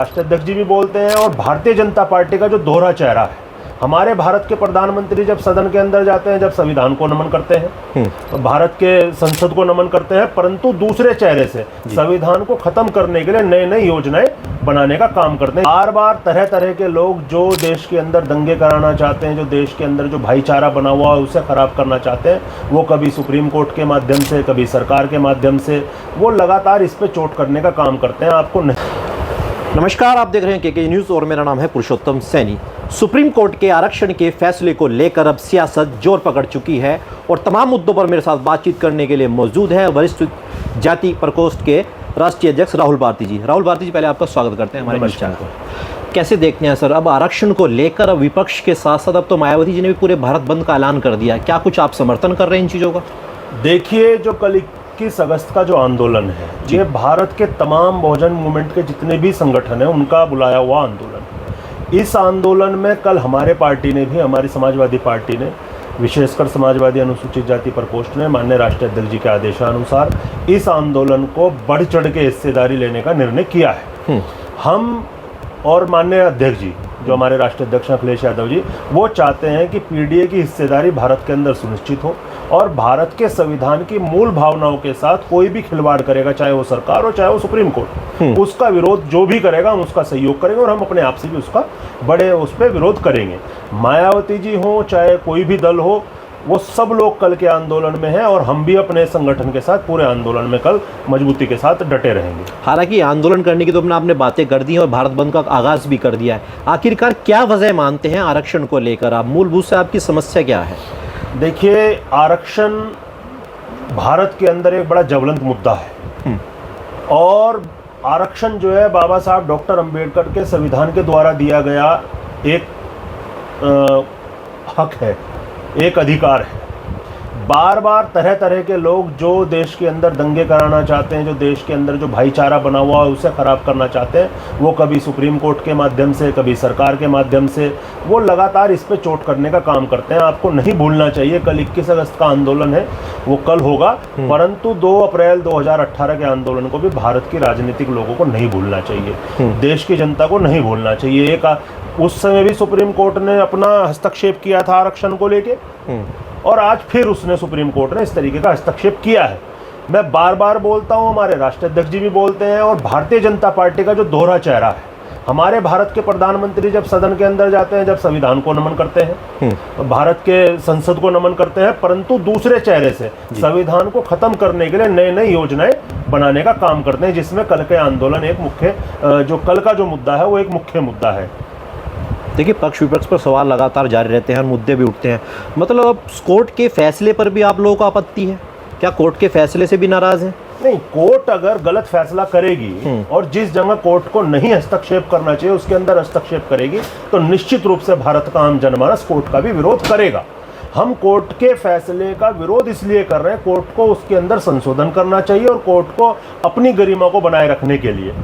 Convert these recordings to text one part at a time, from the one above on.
राष्ट्रीय अध्यक्ष जी भी बोलते हैं और भारतीय जनता पार्टी का जो दोहरा चेहरा है, हमारे भारत के प्रधानमंत्री जब सदन के अंदर जाते हैं, जब संविधान को नमन करते हैं, तो भारत के संसद को नमन करते हैं, परंतु दूसरे चेहरे से संविधान को खत्म करने के लिए नई नई योजनाएं बनाने का काम करते हैं। बार बार तरह तरह के लोग जो देश के अंदर दंगे कराना चाहते हैं, जो देश के अंदर जो भाईचारा बना हुआ है उसे खराब करना चाहते हैं, वो कभी सुप्रीम कोर्ट के माध्यम से, कभी सरकार के माध्यम से, वो लगातार इस पे चोट करने का काम करते हैं। आपको नमस्कार, आप देख रहे हैं के न्यूज़ और मेरा नाम है पुरुषोत्तम सैनी। सुप्रीम कोर्ट के आरक्षण के फैसले को लेकर अब सियासत जोर पकड़ चुकी है और तमाम मुद्दों पर मेरे साथ बातचीत करने के लिए मौजूद है वरिष्ठ जाति प्रकोष्ठ के राष्ट्रीय अध्यक्ष राहुल भारती जी। राहुल भारती जी, पहले आपका स्वागत करते हैं हमारे चैनल पर। कैसे देखते हैं सर, अब आरक्षण को लेकर अब विपक्ष के साथ साथ अब तो मायावती जी ने भी पूरे भारत बंद का ऐलान कर दिया, क्या कुछ आप समर्थन कर रहे हैं इन चीज़ों का? देखिए, जो कल 21 अगस्त का जो आंदोलन है, ये भारत के तमाम बहुजन मूवमेंट के जितने भी संगठन हैं उनका बुलाया हुआ आंदोलन है। इस आंदोलन में कल हमारे पार्टी ने भी, हमारी समाजवादी पार्टी ने, विशेषकर समाजवादी अनुसूचित जाति प्रकोष्ठ ने माननीय राष्ट्रीय अध्यक्ष जी के आदेशानुसार इस आंदोलन को बढ़ चढ़ के हिस्सेदारी लेने का निर्णय किया है। हम और माननीय अध्यक्ष जी, जो हमारे राष्ट्रीय अध्यक्ष अखिलेश यादव जी, वो चाहते हैं कि पीडीए की हिस्सेदारी भारत के अंदर सुनिश्चित हो और भारत के संविधान की मूल भावनाओं के साथ कोई भी खिलवाड़ करेगा, चाहे वो सरकार हो चाहे वो सुप्रीम कोर्ट, उसका विरोध जो भी करेगा हम उसका सहयोग करेंगे और हम अपने आप से भी उसका बड़े उस पर विरोध करेंगे। मायावती जी हो चाहे कोई भी दल हो, वो सब लोग कल के आंदोलन में हैं और हम भी अपने संगठन के साथ पूरे आंदोलन में कल मजबूती के साथ डटे रहेंगे। हालांकि आंदोलन करने की तो आपने बातें कर दी हैं और भारत बंद का आगाज भी कर दिया है। आखिरकार क्या वजह मानते हैं आरक्षण को लेकर आप? मूलभूत से आपकी समस्या क्या है? देखिए, आरक्षण भारत के अंदर एक बड़ा ज्वलंत मुद्दा है और आरक्षण जो है बाबा साहब डॉक्टर अंबेडकर के संविधान के द्वारा दिया गया एक हक है, एक अधिकार है। बार बार तरह तरह के लोग जो देश के अंदर दंगे कराना चाहते हैं, जो देश के अंदर जो भाईचारा बना हुआ है उसे खराब करना चाहते हैं, वो कभी सुप्रीम कोर्ट के माध्यम से, कभी सरकार के माध्यम से, वो लगातार इस पे चोट करने का काम करते हैं। आपको नहीं भूलना चाहिए, कल 21 अगस्त का आंदोलन है, वो कल होगा, परंतु 2 अप्रैल 2018 के आंदोलन को भी भारत की राजनीतिक लोगों को नहीं भूलना चाहिए, देश की जनता को नहीं भूलना चाहिए। एक उस समय भी सुप्रीम कोर्ट ने अपना हस्तक्षेप किया था आरक्षण को लेके और आज फिर उसने सुप्रीम कोर्ट ने इस तरीके का हस्तक्षेप किया है। मैं बार बार बोलता हूं, हमारे राष्ट्रीय अध्यक्ष जी भी बोलते हैं और भारतीय जनता पार्टी का जो दोहरा चेहरा है, हमारे भारत के प्रधानमंत्री जब सदन के अंदर जाते हैं, जब संविधान को नमन करते हैं, भारत के संसद को नमन करते हैं, परंतु दूसरे चेहरे से संविधान को खत्म करने के लिए नई नई योजनाएं बनाने का काम करते हैं, जिसमें कल के आंदोलन एक मुख्य, जो कल का जो मुद्दा है वो एक मुख्य मुद्दा है। देखिए, पक्ष विपक्ष पर सवाल लगातार जारी रहते हैं और मुद्दे भी उठते हैं। मतलब कोर्ट के फैसले पर भी आप लोगों को आपत्ति है क्या? कोर्ट के फैसले से भी नाराज हैं? नहीं, कोर्ट अगर गलत फैसला करेगी और जिस जगह कोर्ट को नहीं हस्तक्षेप करना चाहिए उसके अंदर हस्तक्षेप करेगी, तो निश्चित रूप से भारत का आम जनमानस कोर्ट का भी विरोध करेगा। हम कोर्ट के फैसले का विरोध इसलिए कर रहे हैं, कोर्ट को उसके अंदर संशोधन करना चाहिए और कोर्ट को अपनी गरिमा को बनाए रखने के लिए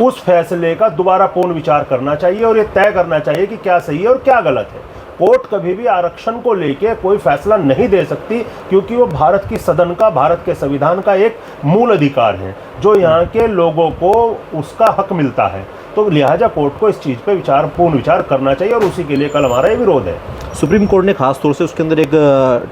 उस फैसले का दोबारा पूर्ण विचार करना चाहिए और ये तय करना चाहिए कि क्या सही है और क्या गलत है। कोर्ट कभी भी आरक्षण को लेके कोई फैसला नहीं दे सकती, क्योंकि वो भारत की सदन का, भारत के संविधान का एक मूल अधिकार है जो यहाँ के लोगों को उसका हक मिलता है। तो लिहाजा कोर्ट को इस चीज़ पे पूर्ण विचार करना चाहिए और उसी के लिए कल हमारा ये विरोध है। सुप्रीम कोर्ट ने खास तौर से उसके अंदर एक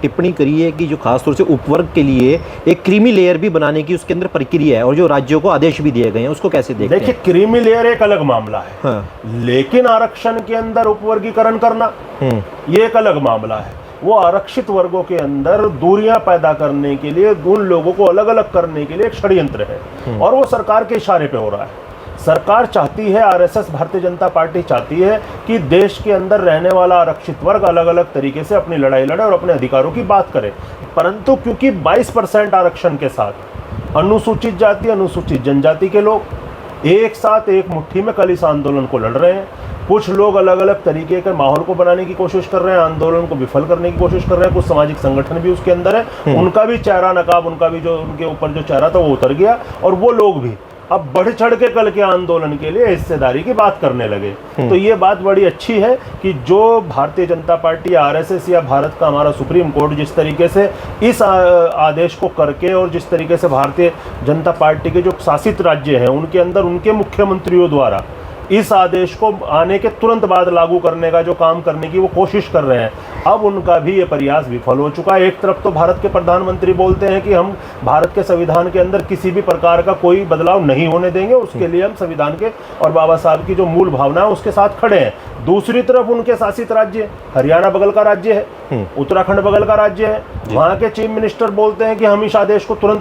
टिप्पणी करी है कि जो खास तौर से उपवर्ग के लिए एक क्रीमी लेयर भी बनाने की उसके अंदर प्रक्रिया है और जो राज्यों को आदेश भी दिए गए हैं, उसको कैसे देखते हैं? देखिए, क्रीमी लेयर एक अलग मामला है, हाँ। लेकिन आरक्षण के अंदर उपवर्गीकरण करना ये एक अलग मामला है। वो आरक्षित वर्गों के अंदर दूरियां पैदा करने के लिए, उन लोगों को अलग अलग करने के लिए एक षड्यंत्र है और वो सरकार के इशारे पे हो रहा है। सरकार चाहती है, आरएसएस भारतीय जनता पार्टी चाहती है कि देश के अंदर रहने वाला आरक्षित वर्ग अलग अलग तरीके से अपनी लड़ाई लड़े और अपने अधिकारों की बात करे, परंतु क्योंकि 22% आरक्षण के साथ अनुसूचित जाति, अनुसूचित जनजाति के लोग एक साथ एक मुट्ठी में कल इस आंदोलन को लड़ रहे हैं। कुछ लोग अलग अलग तरीके के माहौल को बनाने की कोशिश कर रहे हैं, आंदोलन को विफल करने की कोशिश कर रहे हैं। कुछ सामाजिक संगठन भी उसके अंदर है, उनका भी चेहरा नकाब, उनका भी जो उनके ऊपर जो चेहरा था वो उतर गया और वो लोग भी अब बढ़ चढ़ के कल के आंदोलन के लिए हिस्सेदारी की बात करने लगे। तो ये बात बड़ी अच्छी है कि जो भारतीय जनता पार्टी, आरएसएस या भारत का हमारा सुप्रीम कोर्ट जिस तरीके से इस आदेश को करके और जिस तरीके से भारतीय जनता पार्टी के जो शासित राज्य हैं उनके अंदर उनके मुख्यमंत्रियों द्वारा इस आदेश को आने के तुरंत बाद लागू करने का जो काम करने की वो कोशिश कर रहे हैं, अब उनका भी ये प्रयास विफल हो चुका है। एक तरफ तो भारत के प्रधानमंत्री बोलते हैं कि हम भारत के संविधान के अंदर किसी भी प्रकार का कोई बदलाव नहीं होने देंगे, उसके लिए हम संविधान के और बाबा साहब की जो मूल भावना है उसके साथ खड़े हैं। दूसरी तरफ उनके शासित राज्य, हरियाणा बगल का राज्य है, उत्तराखंड बगल का राज्य है, वहाँ के चीफ मिनिस्टर बोलते हैं कि हम इस आदेश को तुरंत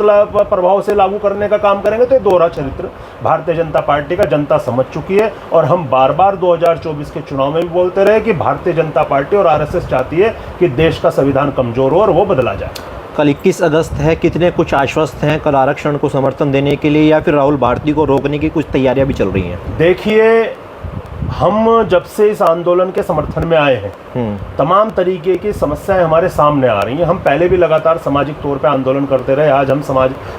प्रभाव से लागू करने का काम करेंगे। तो ये दोहरा चरित्र भारतीय जनता पार्टी का जनता समझ चुकी है और हम बार बार 2024 के चुनाव में भी बोलते रहे कि भारतीय जनता पार्टी और आरएसएस चाहती है कि देश का संविधान कमजोर हो और वो बदला जाए। कल 21 अगस्त है, कितने कुछ आश्वस्त हैं कल आरक्षण को समर्थन देने के लिए या फिर राहुल भारती को रोकने की कुछ तैयारियां भी चल रही हैं? देखिए, हम जब से इस आंदोलन के समर्थन में आए हैं तमाम तरीके की समस्याएं हमारे सामने आ रही हैं। हम पहले भी लगातार सामाजिक तौर पे आंदोलन करते रहे। आज हम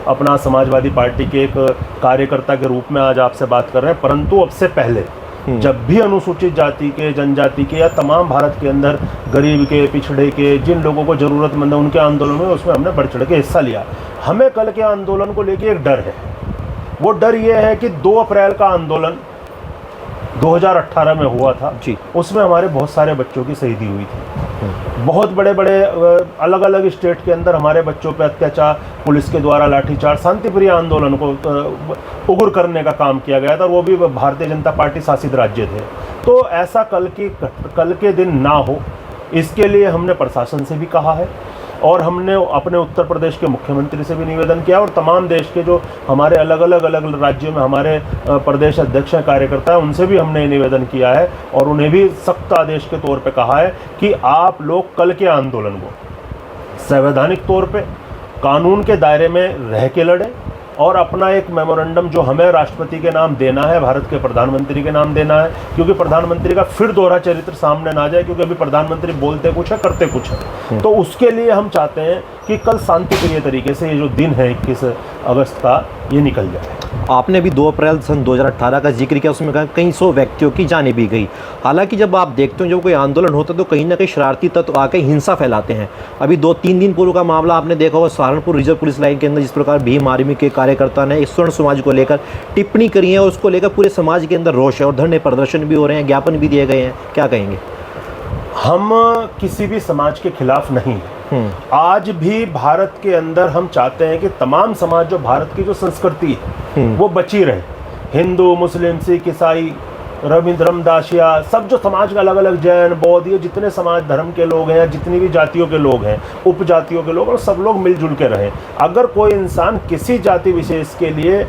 अपना समाजवादी पार्टी के एक कार्यकर्ता के रूप में आज आपसे बात कर रहे हैं, परंतु अब से पहले जब भी अनुसूचित जाति के, जनजाति के या तमाम भारत के अंदर गरीब के, पिछड़े के, जिन लोगों को ज़रूरतमंद है उनके आंदोलन में, उसमें हमने बढ़ चढ़ के हिस्सा लिया। हमें कल के आंदोलन को लेकर एक डर है। वो डर ये है कि 2 अप्रैल का आंदोलन 2018 में हुआ था जी, उसमें हमारे बहुत सारे बच्चों की शहीदी हुई थी। बहुत बड़े बड़े अलग अलग स्टेट के अंदर हमारे बच्चों पर अत्याचार, पुलिस के द्वारा लाठीचार्ज, शांतिप्रिय आंदोलन को उग्र करने का काम किया गया था और वो भी भारतीय जनता पार्टी शासित राज्य थे। तो ऐसा कल के दिन ना हो, इसके लिए हमने प्रशासन से भी कहा है और हमने अपने उत्तर प्रदेश के मुख्यमंत्री से भी निवेदन किया और तमाम देश के जो हमारे अलग अलग राज्यों में हमारे प्रदेश अध्यक्ष हैं, कार्यकर्ता हैं, उनसे भी हमने निवेदन किया है और उन्हें भी सख्त आदेश के तौर पे कहा है कि आप लोग कल के आंदोलन को संवैधानिक तौर पे कानून के दायरे में रह के लड़ें और अपना एक मेमोरेंडम जो हमें राष्ट्रपति के नाम देना है, भारत के प्रधानमंत्री के नाम देना है, क्योंकि प्रधानमंत्री का फिर दोहरा चरित्र सामने ना जाए, क्योंकि अभी प्रधानमंत्री बोलते कुछ है करते कुछ है। तो उसके लिए हम चाहते हैं कि कल शांतिप्रिय तरीके से ये जो दिन है 21 अगस्त का, ये निकल जाए। आपने भी 2 अप्रैल सन 2018 का जिक्र किया, उसमें कहा कई 100 व्यक्तियों की जानें भी गई। हालांकि जब आप देखते हो जब कोई आंदोलन होता है तो कहीं ना कहीं शरारती तत्व आकर हिंसा फैलाते हैं। अभी 2-3 दिन पूर्व का मामला आपने देखा होगा, सहारनपुर रिजर्व पुलिस लाइन के अंदर जिस प्रकार भीम आर्मी के कार्यकर्ता ने स्वर्ण समाज को लेकर टिप्पणी करी है और उसको लेकर पूरे समाज के अंदर रोष है और धरने प्रदर्शन भी हो रहे हैं, ज्ञापन भी दिए गए हैं, क्या कहेंगे? हम किसी भी समाज के खिलाफ नहीं हैं। आज भी भारत के अंदर हम चाहते हैं कि तमाम समाज, जो भारत की जो संस्कृति है वो बची रहे। हिंदू, मुस्लिम, सिख, ईसाई, रविंद्रमदासिया, सब जो समाज के अलग अलग, जैन, बौद्ध, ये जितने समाज धर्म के लोग हैं, जितनी भी जातियों के लोग हैं, उपजातियों के लोग, और सब लोग मिलजुल के रहें। अगर कोई इंसान किसी जाति विशेष के लिए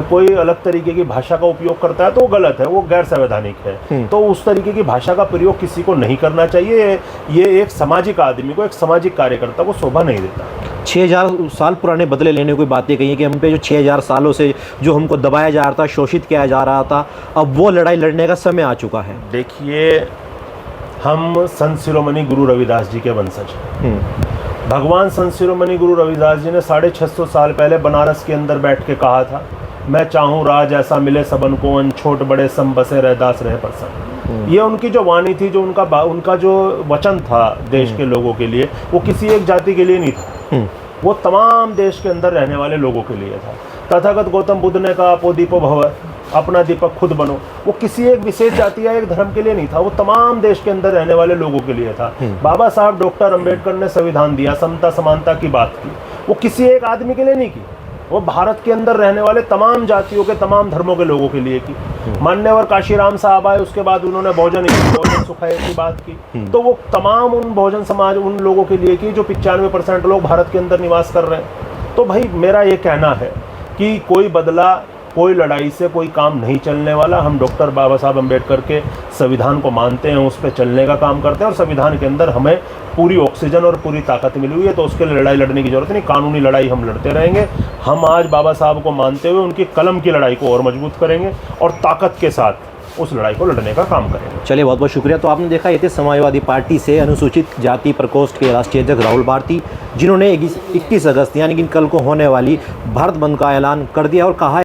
कोई अलग तरीके की भाषा का उपयोग करता है तो वो गलत है, वो गैर संवैधानिक है। तो उस तरीके की भाषा का प्रयोग किसी को नहीं करना चाहिए। ये एक सामाजिक आदमी को, एक सामाजिक कार्यकर्ता को शोभा नहीं देता। 6000 साल पुराने बदले लेने की बातें कही कि हम पे जो 6000 सालों से जो हमको दबाया जा रहा था, शोषित किया जा रहा था, अब वो लड़ाई लड़ने का समय आ चुका है। देखिए, हम संत शिरोमणि गुरु रविदास जी के वंशज हैं। भगवान संत शिरोमणि गुरु रविदास जी ने 650 साल पहले बनारस के अंदर बैठ के कहा था, मैं चाहूँ राज ऐसा मिले सबन को, अन छोट बड़े सम बसे रहदास रहे प्रसन्न। ये उनकी जो वाणी थी, जो उनका जो वचन था देश के लोगों के लिए, वो किसी एक जाति के लिए नहीं था, वो तमाम देश के अंदर रहने वाले लोगों के लिए था। तथागत गौतम बुद्ध ने कहा, अपो दीपो भव, अपना दीपक खुद बनो, वो किसी एक विशेष जाति या एक धर्म के लिए नहीं था, वो तमाम देश के अंदर रहने वाले लोगों के लिए था। बाबा साहब डॉक्टर अंबेडकर ने संविधान दिया, समता समानता की बात की, वो किसी एक आदमी के लिए नहीं की, वो भारत के अंदर रहने वाले तमाम जातियों के, तमाम धर्मों के लोगों के लिए की। मान्यवर काशीराम साहब आए, उसके बाद उन्होंने भोजन सुखाए की बात की, तो वो तमाम उन भोजन समाज, उन लोगों के लिए की जो 95% लोग भारत के अंदर निवास कर रहे हैं। तो भाई मेरा ये कहना है कि कोई बदला, कोई लड़ाई से कोई काम नहीं चलने वाला। हम डॉक्टर बाबा साहब अम्बेडकर के संविधान को मानते हैं, उस पर चलने का काम करते हैं और संविधान के अंदर हमें पूरी ऑक्सीजन और पूरी ताकत मिली हुई है, तो उसके लिए लड़ाई लड़ने की जरूरत नहीं। कानूनी लड़ाई हम लड़ते रहेंगे। हम आज बाबा साहब को मानते हुए उनकी कलम की लड़ाई को और मजबूत करेंगे और ताकत के साथ उस लड़ाई को लड़ने का काम करेंगे। चलिए, बहुत बहुत शुक्रिया। तो आपने देखा, ये थे समाजवादी पार्टी से अनुसूचित जाति प्रकोष्ठ के राष्ट्रीय अध्यक्ष राहुल भारती, जिन्होंने 21 अगस्त यानी कि कल को होने वाली भारत बंद का ऐलान कर दिया और कहा